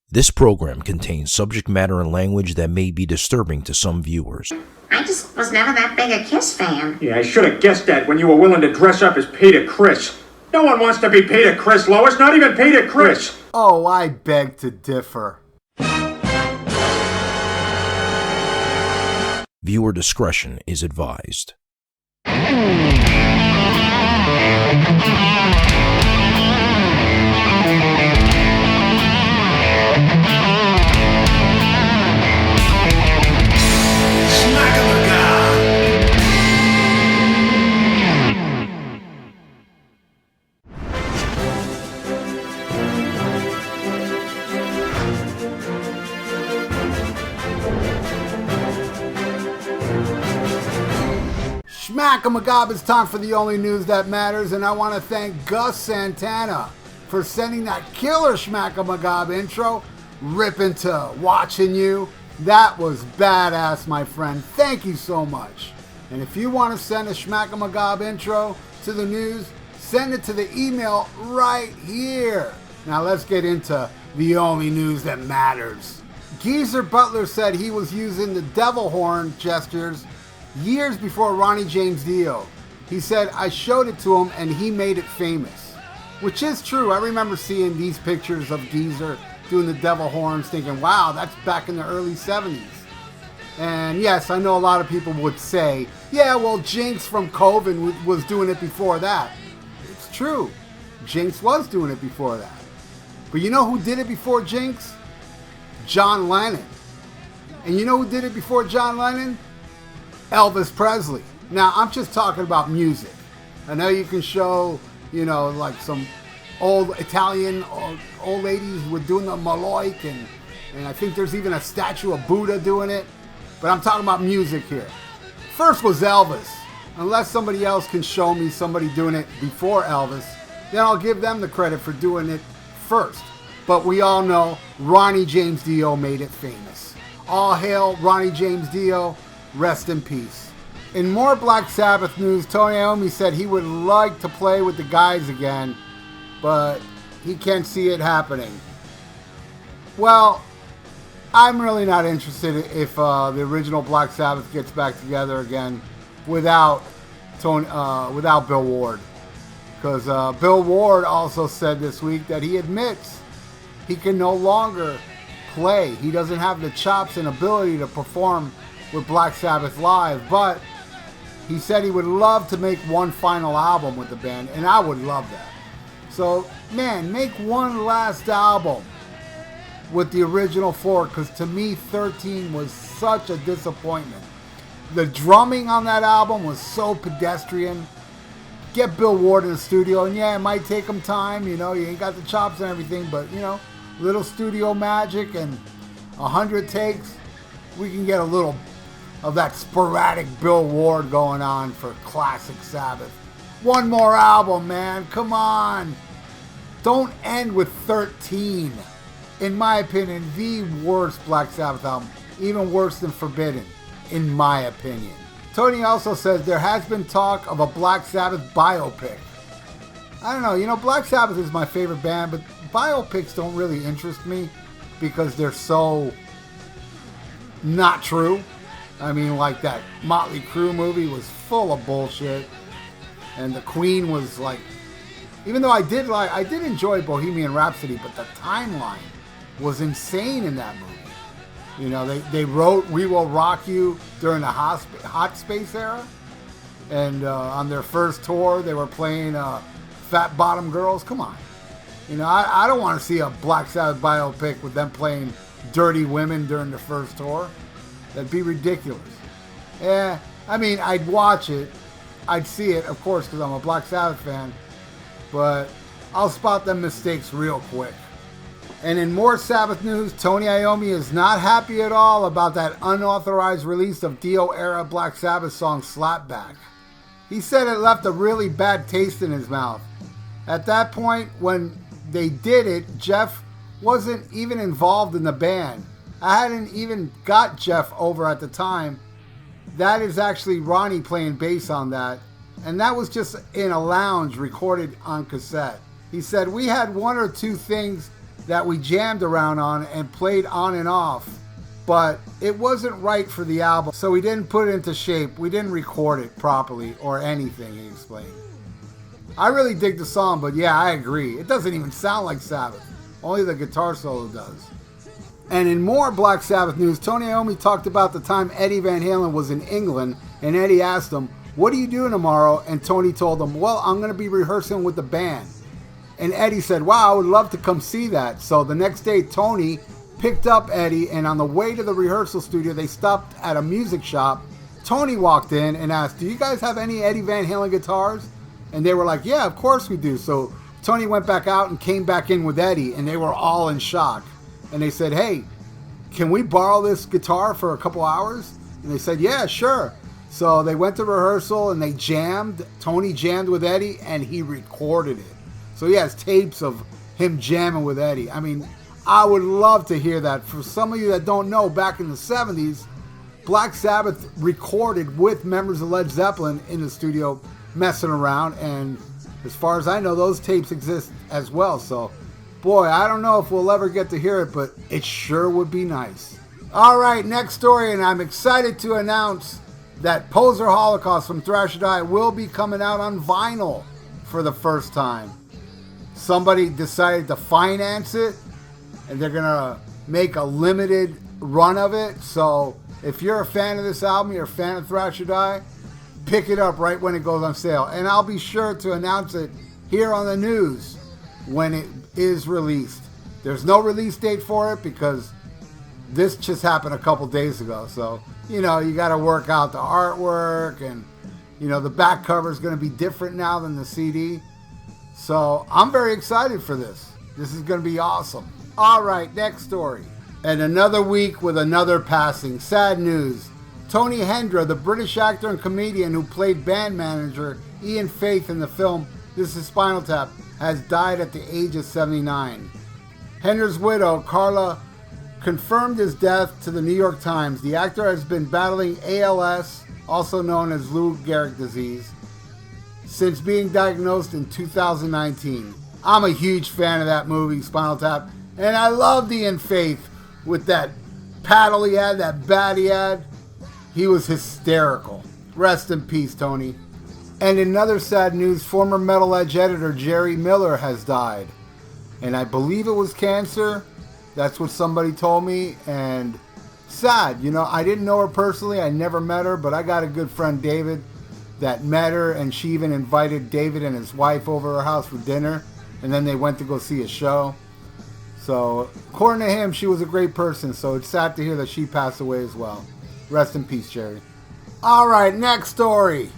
This program contains subject matter and language that may be disturbing to some viewers. I just was never that big a Kiss fan. Yeah, I should have guessed that when you were willing to dress up as Peter Criss. No one wants to be Peter Criss, Lois, not even Peter Criss. Oh, I beg to differ. Viewer discretion is advised. SHMACKEMAGOB, it's time for the only news that matters, and I want to thank Gus Santana for sending that killer SHMACKEMAGOB intro. Rip into Watching You. That was badass, my friend. Thank you so much. And if you want to send a SHMACKEMAGOB intro to the news, send it to the email right here. Now let's get into the only news that matters. Geezer Butler said he was using the devil horn gestures years before Ronnie James Dio. He said, I showed it to him and he made it famous. Which is true. I remember seeing these pictures of Geezer doing the devil horns thinking, wow, that's back in the early 70s. And yes, I know a lot of people would say, yeah, well, Jinx from Coven was doing it before that. It's true. Jinx was doing it before that. But you know who did it before Jinx? John Lennon. And you know who did it before John Lennon? Elvis Presley. Now, I'm just talking about music. I know you can show, like some old Italian old ladies who were doing the Maloik, and I think there's even a statue of Buddha doing it. But I'm talking about music here. First was Elvis. Unless somebody else can show me somebody doing it before Elvis, then I'll give them the credit for doing it first. But we all know Ronnie James Dio made it famous. All hail Ronnie James Dio. Rest in peace. In more Black Sabbath news, Tony Iommi said he would like to play with the guys again, but he can't see it happening. Well, I'm really not interested if the original Black Sabbath gets back together again without Bill Ward. Because Bill Ward also said this week that he admits he can no longer play. He doesn't have the chops and ability to perform with Black Sabbath live, but he said he would love to make one final album with the band, and I would love that. So, man, make one last album with the original four, because to me, 13 was such a disappointment. The drumming on that album was so pedestrian. Get Bill Ward in the studio, and yeah, it might take him time, you ain't got the chops and everything, but, little studio magic and 100 takes, we can get a little of that sporadic Bill Ward going on for classic Sabbath. One more album, man. Come on. Don't end with 13. In my opinion, the worst Black Sabbath album. Even worse than Forbidden, in my opinion. Tony also says there has been talk of a Black Sabbath biopic. I don't know. Black Sabbath is my favorite band, but biopics don't really interest me because they're so not true. I mean, like that Motley Crue movie was full of bullshit, and the Queen was like, even though I did enjoy Bohemian Rhapsody, but the timeline was insane in that movie. They wrote "We Will Rock You" during the hot space era, and on their first tour they were playing Fat Bottom Girls. Come on, I don't want to see a Black Sabbath biopic with them playing Dirty Women during the first tour. That'd be ridiculous. Yeah, I mean, I'd watch it. I'd see it, of course, because I'm a Black Sabbath fan. But I'll spot them mistakes real quick. And in more Sabbath news, Tony Iommi is not happy at all about that unauthorized release of Dio-era Black Sabbath song Slapback. He said it left a really bad taste in his mouth. At that point, when they did it, Jeff wasn't even involved in the band. I hadn't even got Jeff over at the time. That is actually Ronnie playing bass on that. And that was just in a lounge recorded on cassette. He said, we had one or two things that we jammed around on and played on and off, but it wasn't right for the album, so we didn't put it into shape. We didn't record it properly or anything, he explained. I really dig the song, but yeah, I agree. It doesn't even sound like Sabbath. Only the guitar solo does. And in more Black Sabbath news, Tony Iommi talked about the time Eddie Van Halen was in England, and Eddie asked him, "What are you doing tomorrow?" And Tony told him, "Well, I'm going to be rehearsing with the band." And Eddie said, "Wow, I would love to come see that." So the next day, Tony picked up Eddie, and on the way to the rehearsal studio, they stopped at a music shop. Tony walked in and asked, "Do you guys have any Eddie Van Halen guitars?" And they were like, "Yeah, of course we do." So Tony went back out and came back in with Eddie, and they were all in shock. And they said, "Hey, can we borrow this guitar for a couple hours?" And they said, "Yeah, sure." So they went to rehearsal and they jammed. Tony jammed with Eddie and he recorded it. So he has tapes of him jamming with Eddie. I mean, I would love to hear that. For some of you that don't know, back in the 70s, Black Sabbath recorded with members of Led Zeppelin in the studio messing around. And as far as I know, those tapes exist as well. So, boy, I don't know if we'll ever get to hear it, but it sure would be nice. All right, next story, and I'm excited to announce that Poser Holocaust from Thrash Diet will be coming out on vinyl for the first time. Somebody decided to finance it, and they're going to make a limited run of it. So if you're a fan of this album, you're a fan of Thrash Diet, pick it up right when it goes on sale. And I'll be sure to announce it here on the news when it is released. There's no release date for it because this just happened a couple days ago. So, you know, you got to work out the artwork, and, you know, the back cover is going to be different now than the CD. So I'm very excited for this. This is going to be awesome. All right, next story. And another week with another passing. Sad news. Tony Hendra, the British actor and comedian who played band manager Ian Faith in the film This Is Spinal Tap, has died at the age of 79. Hendra's widow, Carla, confirmed his death to the New York Times. The actor has been battling ALS, also known as Lou Gehrig disease, since being diagnosed in 2019. I'm a huge fan of that movie, Spinal Tap, and I loved Ian Faith with that paddle he had, that bat he had. He was hysterical. Rest in peace, Tony. And in other sad news, former Metal Edge editor Jerry Miller has died. And I believe it was cancer. That's what somebody told me. And sad, you know, I didn't know her personally. I never met her, but I got a good friend, David, that met her, and she even invited David and his wife over her house for dinner. And then they went to go see a show. So, according to him, she was a great person. So it's sad to hear that she passed away as well. Rest in peace, Jerry. All right, next story.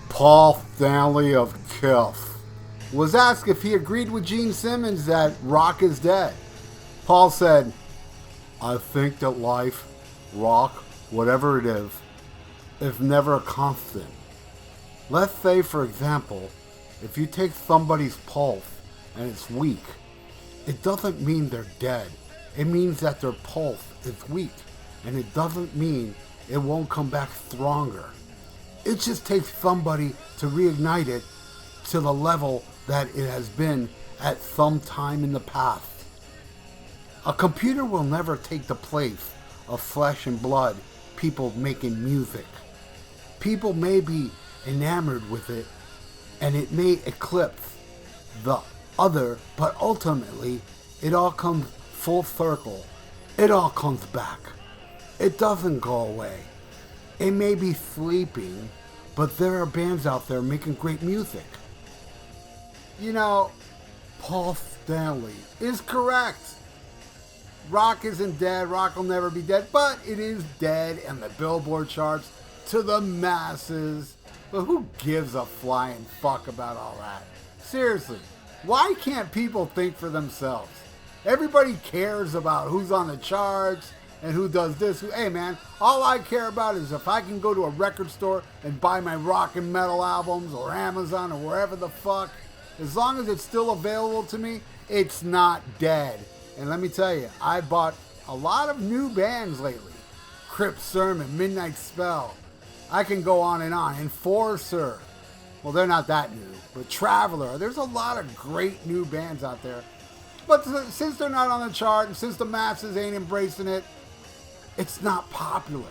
Paul Stanley of KISS was asked if he agreed with Gene Simmons that rock is dead. Paul said, "I think that life, rock, whatever it is never a constant. Let's say, for example, if you take somebody's pulse and it's weak, it doesn't mean they're dead. It means that their pulse is weak, and it doesn't mean it won't come back stronger. It just takes somebody to reignite it to the level that it has been at some time in the past. A computer will never take the place of flesh and blood people making music. People may be enamored with it, and it may eclipse the other, but ultimately it all comes full circle. It all comes back. It doesn't go away. It may be sleeping, but there are bands out there making great music." You know, Paul Stanley is correct. Rock isn't dead. Rock will never be dead, but it is dead in the Billboard charts to the masses. But who gives a flying fuck about all that? Seriously, why can't people think for themselves? Everybody cares about who's on the charts and who does this. Hey man, all I care about is if I can go to a record store and buy my rock and metal albums, or Amazon, or wherever the fuck. As long as it's still available to me, it's not dead. And let me tell you, I bought a lot of new bands lately. Crypt Sermon, Midnight Spell. I can go on and on. Enforcer. Well, they're not that new. But Traveler. There's a lot of great new bands out there. But since they're not on the chart, and since the masses ain't embracing it, it's not popular.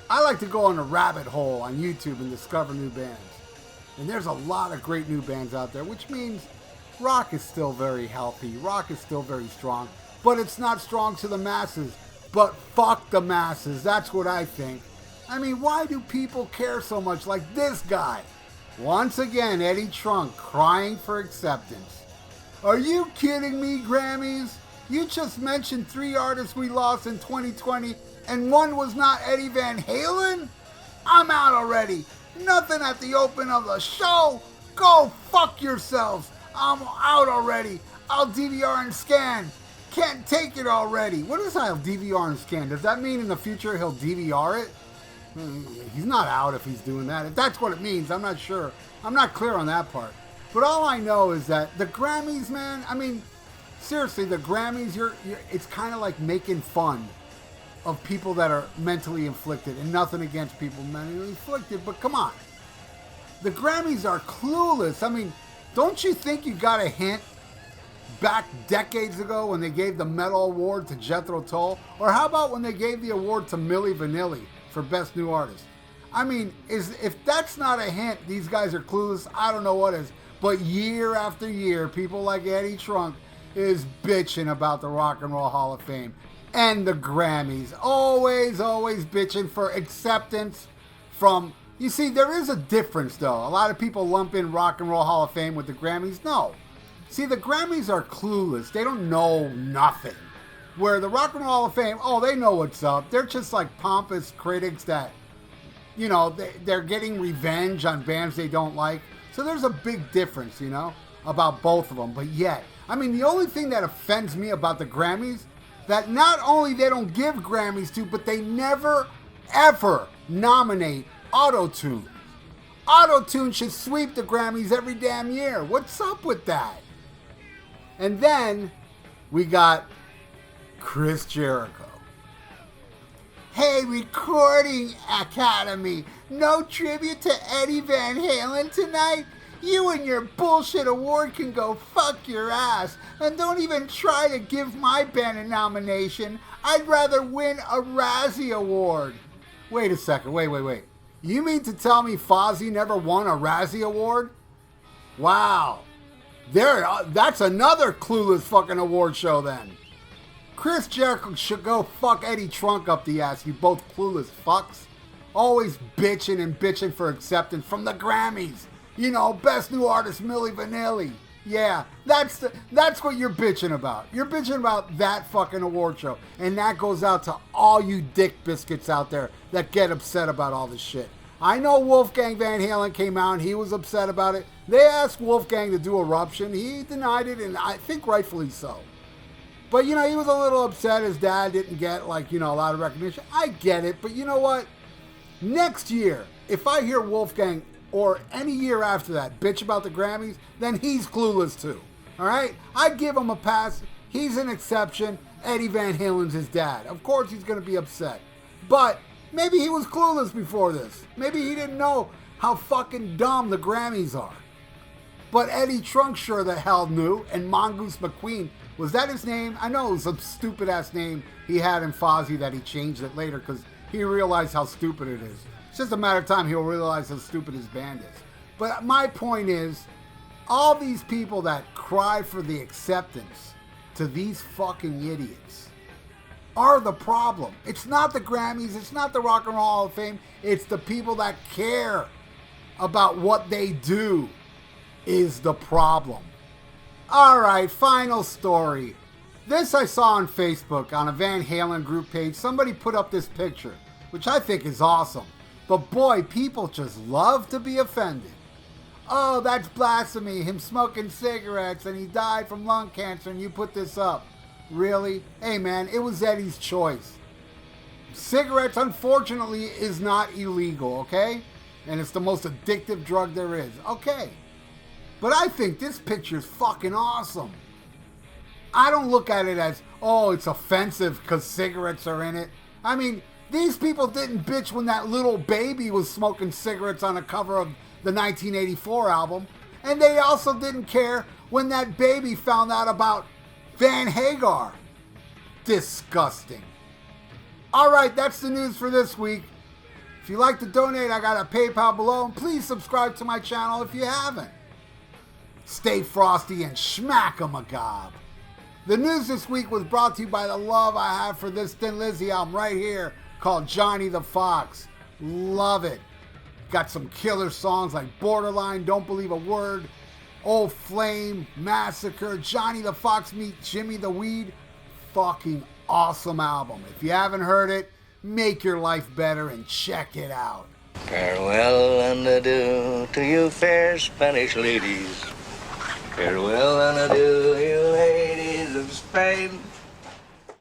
I like to go on a rabbit hole on YouTube and discover new bands. And there's a lot of great new bands out there, which means rock is still very healthy. Rock is still very strong. But it's not strong to the masses. But fuck the masses. That's what I think. I mean, why do people care so much? Like this guy. Once again, Eddie Trunk crying for acceptance. Are you kidding me, Grammys? You just mentioned 3 artists we lost in 2020, and one was not Eddie Van Halen? I'm out already. Nothing at the open of the show. Go fuck yourselves. I'm out already. I'll DVR and scan. Can't take it already. What is I'll DVR and scan? Does that mean in the future he'll DVR it? He's not out if he's doing that. If that's what it means, I'm not sure. I'm not clear on that part. But all I know is that the Grammys, man, I mean, seriously, the Grammys, it's kind of like making fun of people that are mentally inflicted, and nothing against people mentally inflicted, but come on. The Grammys are clueless. I mean, don't you think you got a hint back decades ago when they gave the Metal Award to Jethro Tull? Or how about when they gave the award to Milli Vanilli for Best New Artist? I mean, if that's not a hint, these guys are clueless, I don't know what is. But year after year, people like Eddie Trunk is bitching about the Rock and Roll Hall of Fame and the Grammys. Always bitching for acceptance from... You see, there is a difference, though. A lot of people lump in Rock and Roll Hall of Fame with the Grammys. No. See, the Grammys are clueless. They don't know nothing. Where the Rock and Roll Hall of Fame, oh, they know what's up. They're just like pompous critics that, you know, they're getting revenge on bands they don't like. So there's a big difference, you know, about both of them. But yet, I mean, the only thing that offends me about the Grammys, that not only they don't give Grammys to, but they never, ever nominate Auto-Tune. Auto-Tune should sweep the Grammys every damn year. What's up with that? And then we got Chris Jericho. Hey, Recording Academy, no tribute to Eddie Van Halen tonight? You and your bullshit award can go fuck your ass. And don't even try to give my band a nomination. I'd rather win a Razzie Award. Wait a second, wait. You mean to tell me Fozzy never won a Razzie Award? Wow. That's another clueless fucking award show then. Chris Jericho should go fuck Eddie Trunk up the ass, you both clueless fucks. Always bitching for acceptance from the Grammys. You know, Best New Artist Milli Vanilli. Yeah, that's what you're bitching about. You're bitching about that fucking award show. And that goes out to all you dick biscuits out there that get upset about all this shit. I know Wolfgang Van Halen came out and he was upset about it. They asked Wolfgang to do Eruption. He denied it, and I think rightfully so. But, you know, he was a little upset his dad didn't get, like, you know, a lot of recognition. I get it, but you know what? Next year, if I hear Wolfgang or any year after that bitch about the Grammys, then he's clueless too. All right? I give him a pass. He's an exception. Eddie Van Halen's his dad. Of course he's going to be upset. But maybe he was clueless before this. Maybe he didn't know how fucking dumb the Grammys are. But Eddie Trunk sure the hell knew. And Mongoose McQueen, was that his name? I know it was some stupid ass name he had in Fozzy that he changed it later because he realized how stupid it is. It's just a matter of time he'll realize how stupid his band is. But my point is, all these people that cry for the acceptance to these fucking idiots are the problem. It's not the Grammys, it's not the Rock and Roll Hall of Fame, it's the people that care about what they do is the problem. Alright, final story. This I saw on Facebook on a Van Halen group page. Somebody put up this picture, which I think is awesome. But boy, people just love to be offended. Oh, that's blasphemy, him smoking cigarettes and he died from lung cancer and you put this up. Really? Hey man, it was Eddie's choice. Cigarettes, unfortunately, is not illegal, okay? And it's the most addictive drug there is. Okay. But I think this picture is fucking awesome. I don't look at it as, oh, it's offensive because cigarettes are in it. I mean, these people didn't bitch when that little baby was smoking cigarettes on a cover of the 1984 album. And they also didn't care when that baby found out about Van Hagar. Disgusting. Alright, that's the news for this week. If you'd like to donate, I got a PayPal below, and please subscribe to my channel if you haven't. Stay frosty and SHMACKEMAGOB. The news this week was brought to you by the love I have for this Thin Lizzy album right here called Johnny the Fox. Love it. Got some killer songs like Borderline, Don't Believe a Word, Old Flame, Massacre, Johnny the Fox meets Jimmy the Weed. Fucking awesome album. If you haven't heard it, make your life better and check it out. Farewell and adieu to you fair Spanish ladies. Farewell and adieu, you ladies of Spain.